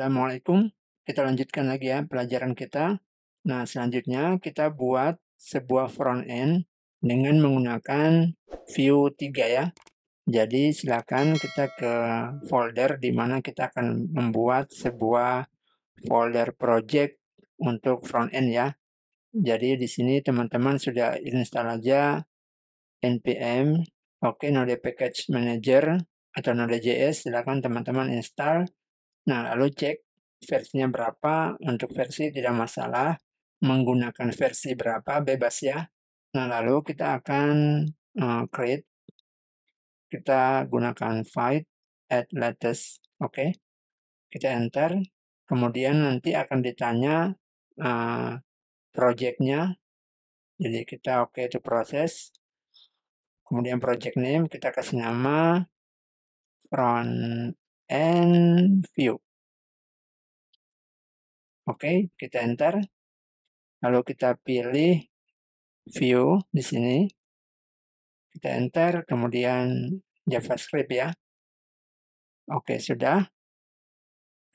Assalamualaikum. Kita lanjutkan lagi ya pelajaran kita. Nah, selanjutnya kita buat sebuah front end dengan menggunakan Vue 3 ya. Jadi silakan kita ke folder di mana kita akan membuat sebuah folder project untuk front end ya. Jadi di sini teman-teman sudah install aja npm Node Package Manager atau Node.js, silakan teman-teman install. Nah, lalu cek versinya berapa. Untuk versi tidak masalah, menggunakan versi berapa bebas ya. Nah, lalu kita akan create, kita gunakan void add latest, oke. Kita enter, kemudian nanti akan ditanya project-nya. Jadi kita oke itu proses. Kemudian project name kita kasih nama front end view. Oke, kita enter. Lalu kita pilih view di sini. Kita enter, kemudian JavaScript ya. Oke, sudah.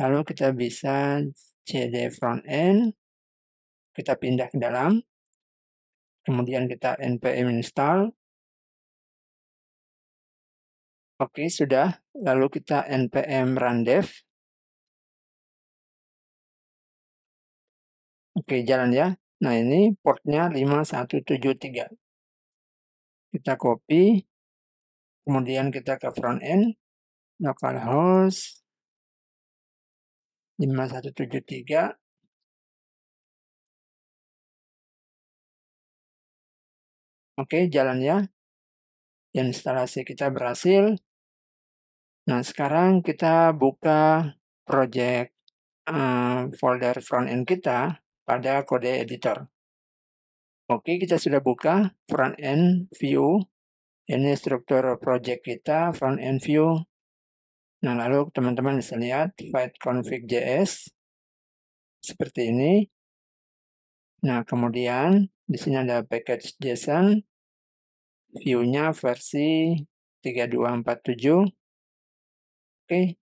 Lalu kita bisa cd front end. Kita pindah ke dalam. Kemudian kita npm install. Oke, sudah. Lalu kita npm run dev. Oke, jalan ya. Nah, ini portnya 5173. Kita copy, kemudian kita ke front end, localhost 5173. Oke, jalan ya. Instalasi kita berhasil. Nah, sekarang kita buka project folder front end kita pada kode editor. Oke, kita sudah buka front end view. Ini struktur project kita, front end view. Nah, lalu teman-teman bisa lihat file config.js seperti ini. Nah, kemudian di sini ada package JSON, view-nya versi 3247. Oke.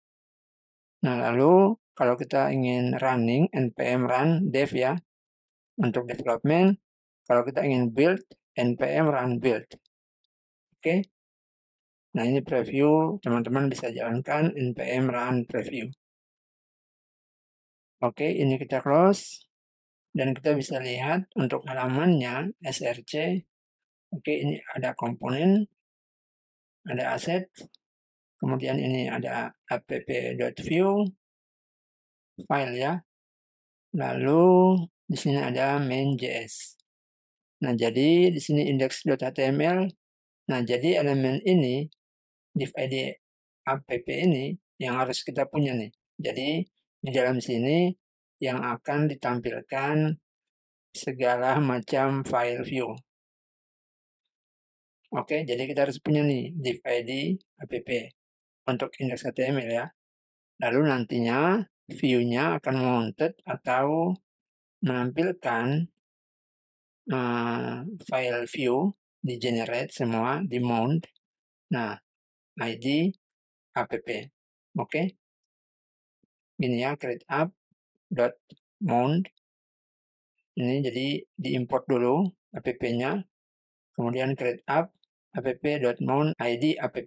Nah, lalu kalau kita ingin running, npm run dev ya, untuk development. Kalau kita ingin build, npm run build. Oke. Nah, ini preview, teman-teman bisa jalankan npm run preview. Oke, ini kita close. Dan kita bisa lihat untuk halamannya, src. Oke, ini ada komponen, ada aset. Kemudian ini ada app.view, file ya. Lalu di sini ada main.js. Nah, jadi di sini index.html. Nah, jadi elemen ini, div id app ini yang harus kita punya nih. Jadi di dalam sini yang akan ditampilkan segala macam file view. Oke, jadi kita harus punya nih div id app untuk index.html ya. Lalu nantinya view-nya akan mounted atau menampilkan file view di generate semua di mount. Nah, id app. Oke. Ini ya, create app dot mount. Ini jadi diimport dulu app-nya. Kemudian create app app.mount id app.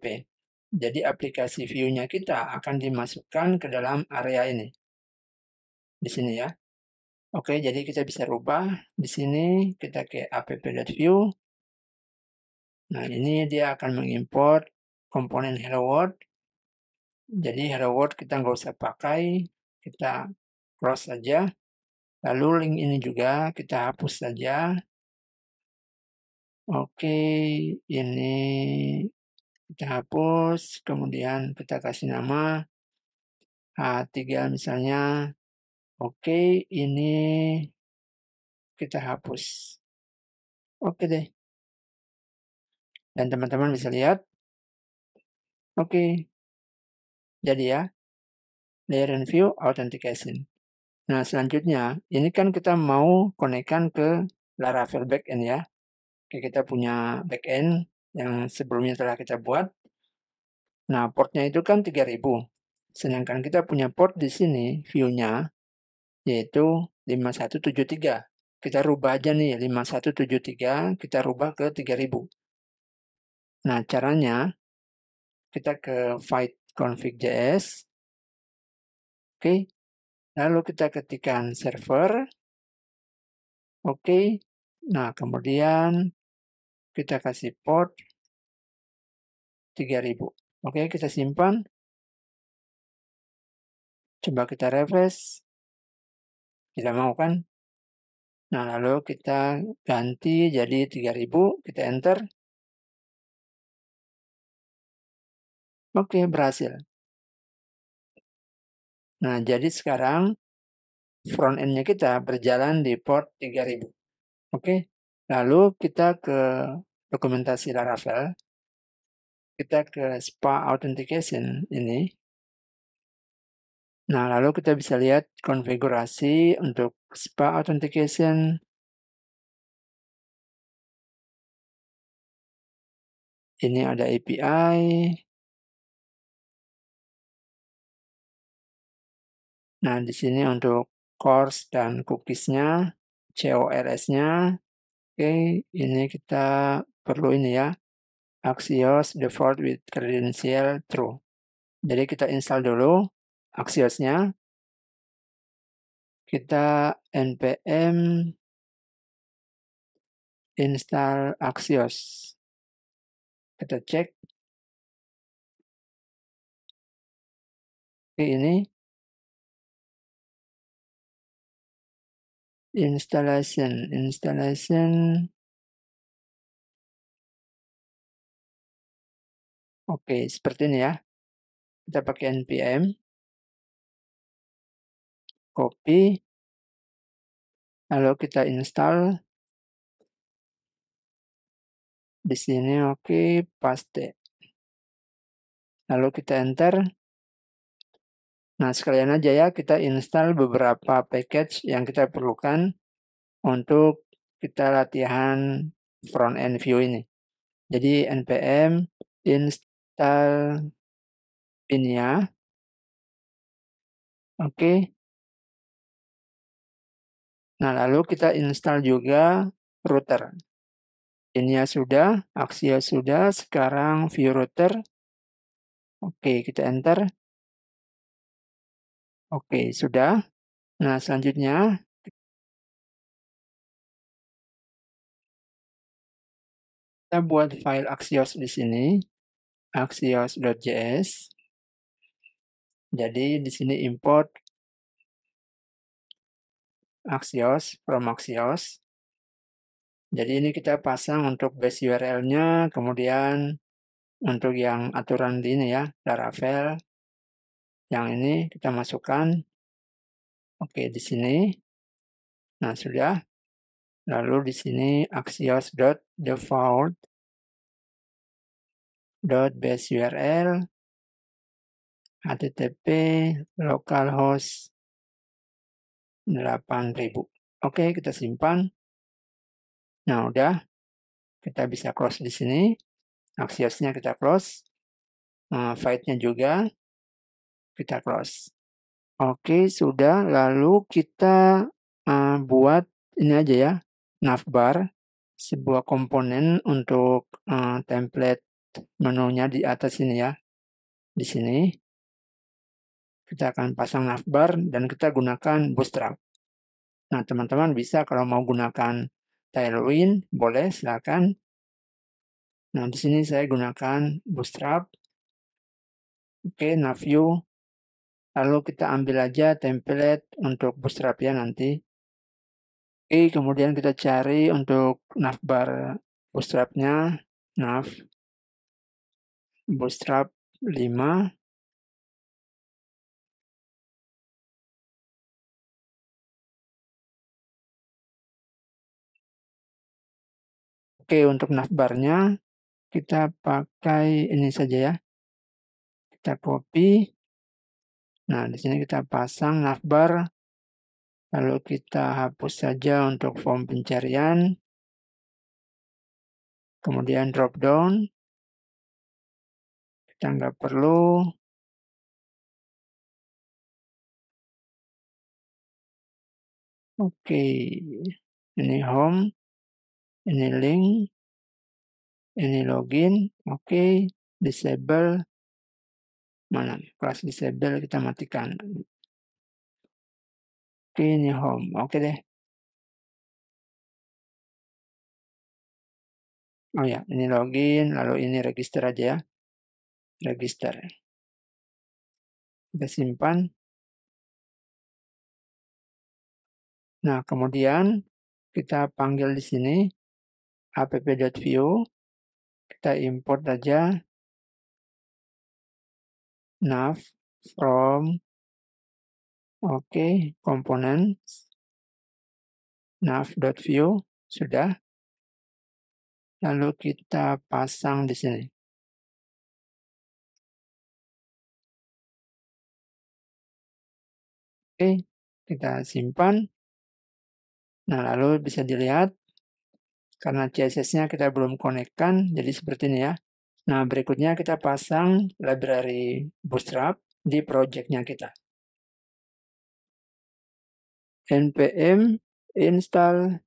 Jadi aplikasi view-nya kita akan dimasukkan ke dalam area ini. Di sini ya. Oke, jadi kita bisa rubah di sini kita ke app.view. Nah, ini dia akan mengimport komponen hello world. Jadi hello world kita nggak usah pakai, kita close saja. Lalu link ini juga kita hapus saja. Oke, ini kita hapus, kemudian kita kasih nama H3 misalnya. Oke, ini kita hapus. Oke deh. Dan teman-teman bisa lihat. Oke. Jadi ya, layer and view authentication. Nah, selanjutnya, ini kan kita mau konekkan ke Laravel backend ya. Oke, kita punya backend yang sebelumnya telah kita buat. Nah, portnya itu kan 3000. Sedangkan kita punya port di sini, view-nya, yaitu 5173. Kita rubah aja nih, 5173, kita rubah ke 3000. Nah, caranya, kita ke file config.js, oke, lalu kita ketikkan server, oke, nah kemudian kita kasih port 3000. Oke, kita simpan, coba kita refresh, tidak mau kan? Nah, lalu kita ganti jadi 3000, kita enter. Oke, berhasil. Nah, jadi sekarang front end-nya kita berjalan di port 3000. Oke, lalu kita ke dokumentasi Laravel, kita ke SPA Authentication ini. Nah, lalu kita bisa lihat konfigurasi untuk SPA Authentication. Ini ada API. Nah, di sini untuk CORS dan cookies-nya, CORS-nya. Oke, ini kita perlu ini ya, Axios default with credential true. Jadi kita install dulu Axios-nya. Kita npm install Axios. Kita cek. Oke, ini installation. Oke, seperti ini ya. Kita pakai npm, copy, lalu kita install di sini. Oke, paste. Lalu kita enter. Nah, sekalian aja ya kita install beberapa package yang kita perlukan untuk kita latihan front end view ini. Jadi npm install ini ya. Oke. Nah, lalu kita install juga router. Ini ya sudah, Axios sudah, sekarang view router. Oke, kita enter. Oke, sudah. Nah, selanjutnya kita buat file Axios di sini, axios.js. Jadi di sini import Axios from Axios. Jadi ini kita pasang untuk base URL-nya, kemudian untuk yang aturan di ini ya, Laravel. Yang ini kita masukkan. Oke, di sini. Nah, sudah. Lalu di sini axios.default.base URL http localhost 8000. Oke, kita simpan. Nah, udah. Kita bisa close di sini. Axios-nya kita close. File-nya juga kita close. Oke, sudah. Lalu kita buat ini aja ya, navbar, sebuah komponen untuk template menunya di atas ini ya. Di sini kita akan pasang navbar dan kita gunakan Bootstrap. Nah, teman-teman bisa kalau mau gunakan Tailwind, boleh silakan. Nah, di sini saya gunakan Bootstrap. Oke, navview. Lalu kita ambil aja template untuk Bootstrap ya nanti. Oke, kemudian kita cari untuk navbar Bootstrap-nya, nav Bootstrap 5. Oke, untuk navbarnya kita pakai ini saja ya. Kita copy. Nah, di sini kita pasang navbar. Lalu kita hapus saja untuk form pencarian. Kemudian drop down. Kita nggak perlu. Oke, ini home, ini link, ini login, oke, disable, mana kelas disable kita matikan. Oke, ini home, oke deh. Oh ya, ini login, lalu ini register aja ya, register. Kita simpan. Nah, kemudian kita panggil di sini app.view, kita import aja nav from, oke, components, nav.view, sudah. Lalu kita pasang di sini. Oke, kita simpan. Nah, lalu bisa dilihat karena CSS-nya kita belum konekkan, jadi seperti ini ya. Nah, berikutnya kita pasang library Bootstrap di project-nya kita. npm install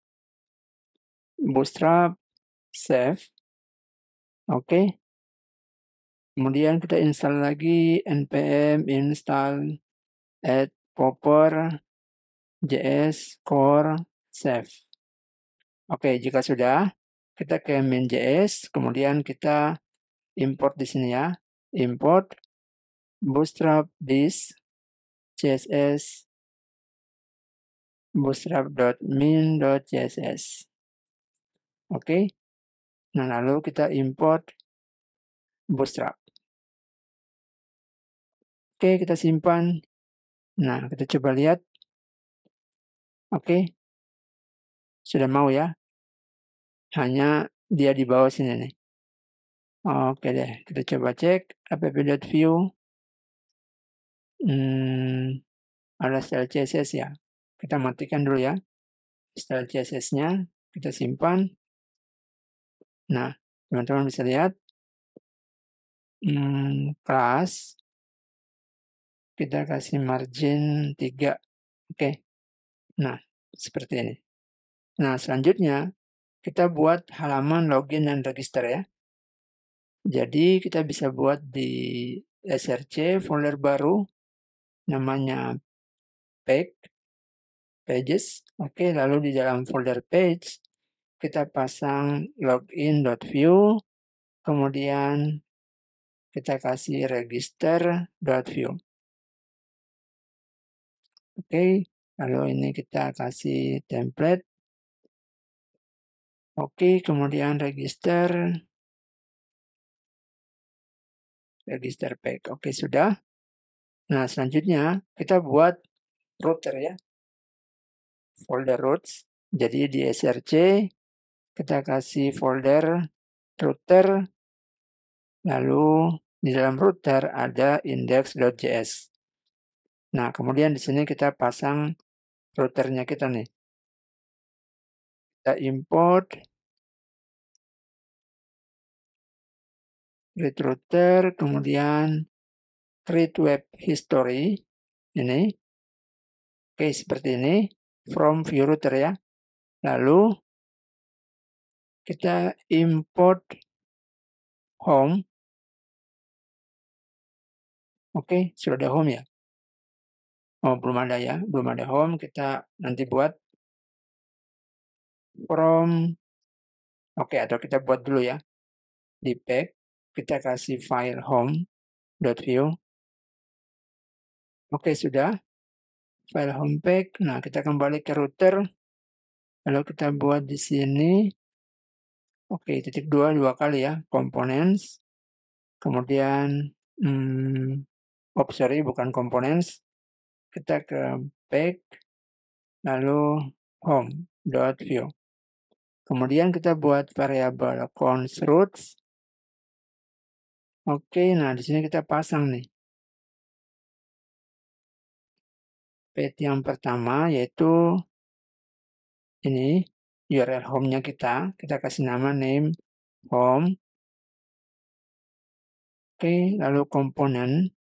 Bootstrap save. Oke. Kemudian kita install lagi npm install add popper js core save. Oke, jika sudah, kita ke main.js, kemudian kita import di sini ya. Import bootstrap this css bootstrap.min.css. Oke. Nah, lalu kita import bootstrap. Oke, kita simpan. Nah, kita coba lihat. Oke. Sudah mau ya. Hanya dia di bawah sini nih. Oke deh, kita coba cek app.view. Ada style CSS ya. Kita matikan dulu ya. Style CSS-nya kita simpan. Nah, teman-teman bisa lihat kelas kita kasih margin 3. Oke. Nah, seperti ini. Nah, selanjutnya kita buat halaman login dan register ya. Jadi kita bisa buat di src folder baru namanya pages. Oke, lalu di dalam folder page kita pasang login.view, kemudian kita kasih register.view. Oke, lalu ini kita kasih template. Oke, kemudian register page. Oke, sudah. Nah, selanjutnya kita buat router ya. Folder roots. Jadi di src kita kasih folder router, lalu di dalam router ada index.js. Nah, kemudian di sini kita pasang routernya kita nih. Kita import create router, kemudian create web history. Ini. Oke, seperti ini. From view router ya. Lalu kita import home. Oke, sudah ada home ya. Oh, belum ada ya. Belum ada home. Kita nanti buat from. Oke, atau kita buat dulu ya. Di pack, kita kasih file home.view. Oke, sudah. File home pack. Nah, kita kembali ke router. Lalu kita buat di sini. Oke, titik 2 kali ya. Components. Kemudian, sorry, bukan components. Kita ke pack. Lalu home.view. Kemudian kita buat variabel const roots. Oke, nah di sini kita pasang nih. Path yang pertama yaitu ini URL home-nya kita kasih nama name home. Oke, lalu komponen.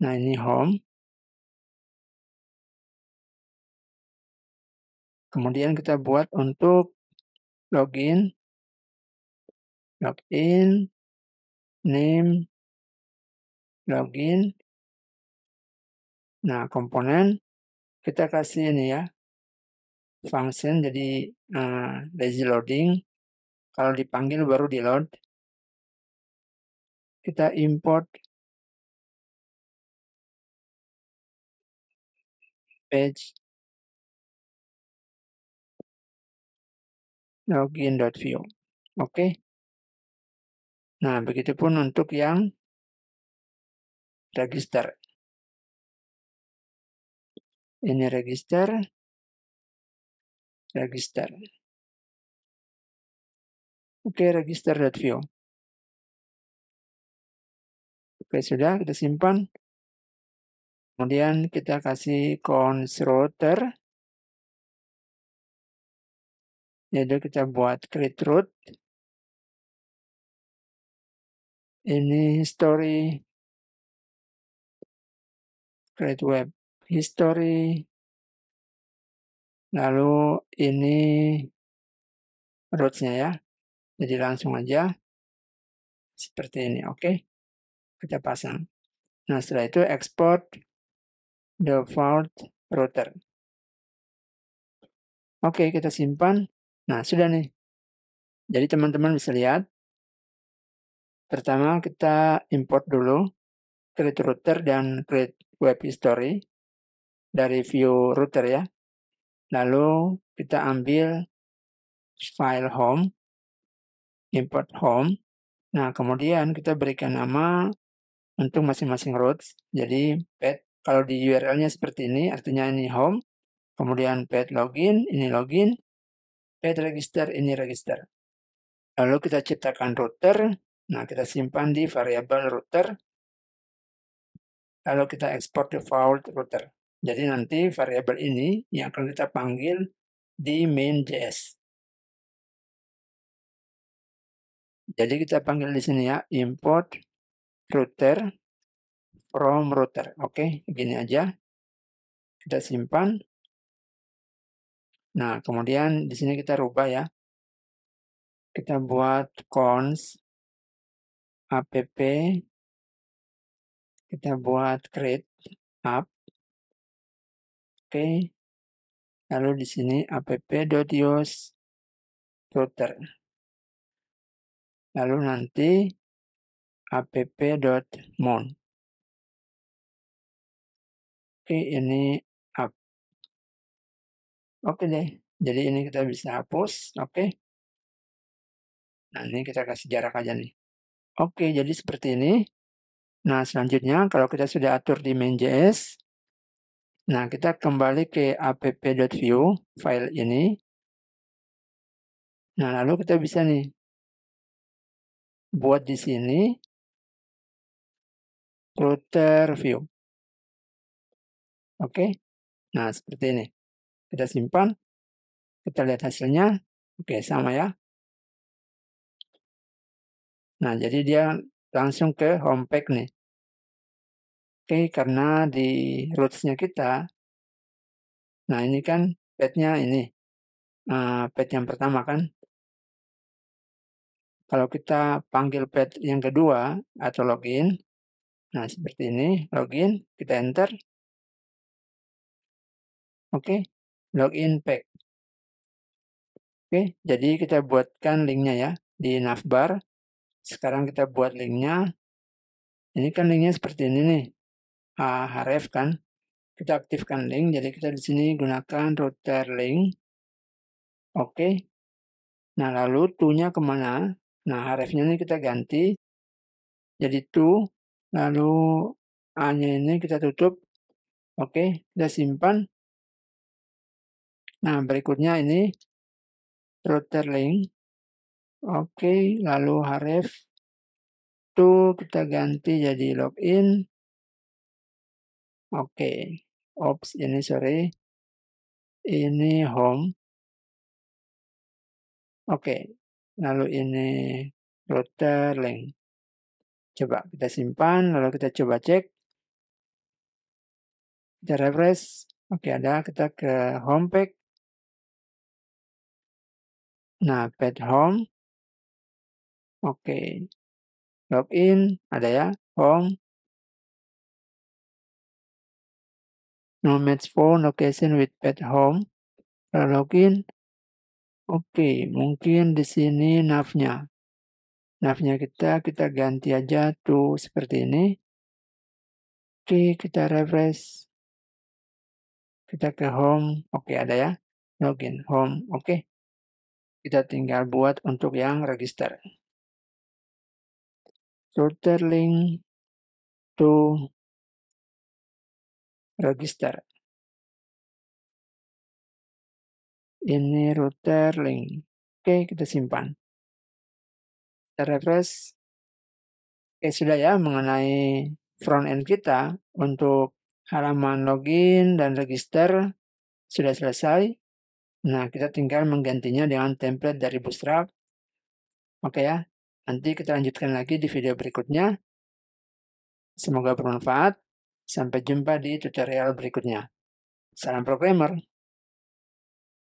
Nah, ini home. kemudian kita buat untuk login, name, login. Nah, komponen kita kasih ini ya, function jadi lazy loading. Kalau dipanggil baru di load. Kita import page login.view. Oke. Nah, begitupun untuk yang register. Ini register. Oke, register.view. Oke, sudah kita simpan. Kemudian kita kasih cons router. Jadi kita buat create root. Ini history, create web history. Lalu ini roots-nya ya. Jadi langsung aja seperti ini, oke. Kita pasang. Nah, setelah itu export default router. Oke, kita simpan. Nah, sudah nih. Jadi teman-teman bisa lihat. Pertama kita import dulu create router dan create web history dari view router ya. Lalu kita ambil file home, import home. Nah, kemudian kita berikan nama untuk masing-masing routes. Jadi path kalau di URL-nya seperti ini, artinya ini home. Kemudian path login, ini login. Path register, ini register. Lalu kita ciptakan router. Nah, kita simpan di variabel router. Lalu kita export default router. Jadi nanti variabel ini yang akan kita panggil di main.js. Jadi kita panggil di sini ya, import router from router. Oke, begini aja. Kita simpan. Nah, kemudian di sini kita rubah ya. Kita buat cons app, kita buat create app. Oke. Lalu di sini app.use router. Lalu nanti app.mount. Oke, ini app. Oke deh. Jadi ini kita bisa hapus. Oke. Nah, ini kita kasih jarak aja nih. Oke, jadi seperti ini. Nah, selanjutnya kalau kita sudah atur di main.js, nah kita kembali ke app.view file ini. Nah, lalu kita bisa nih buat di sini router view. Oke. Nah, seperti ini. Kita simpan. Kita lihat hasilnya. Oke, sama ya. Nah, jadi dia langsung ke home page nih. Oke, karena di roots-nya kita, nah ini kan page-nya ini, page yang pertama kan. Kalau kita panggil page yang kedua atau login, nah seperti ini, login, kita enter. Oke, login page. Oke, jadi kita buatkan linknya ya di navbar. Sekarang kita buat linknya. Ini kan linknya seperti ini nih, href kan. Kita aktifkan link, jadi kita di sini gunakan router link. Oke. Nah, lalu to-nya kemana? Nah, href-nya ini kita ganti jadi to, lalu a-nya ini kita tutup. Oke, kita simpan. Nah, berikutnya ini router link. Oke, lalu href to kita ganti jadi login. Oke, ops ini sorry, ini home. Oke, lalu ini router link. Coba kita simpan, lalu kita coba cek. Kita refresh. Oke, ada, kita ke home page. Nah, pet home, oke. Login, ada ya, home. No match phone location with pet home. Kalau login, oke, mungkin di sini nav-nya. Nav-nya kita ganti aja tuh seperti ini. Oke, kita refresh. Kita ke home, oke ada ya. Login home, oke. Kita tinggal buat untuk yang register. Router link to register. Ini router link. Oke, kita simpan. Kita refresh. Oke, sudah ya mengenai front end kita untuk halaman login dan register sudah selesai. Nah, kita tinggal menggantinya dengan template dari Bootstrap. Oke ya, nanti kita lanjutkan lagi di video berikutnya. Semoga bermanfaat. Sampai jumpa di tutorial berikutnya. Salam programmer.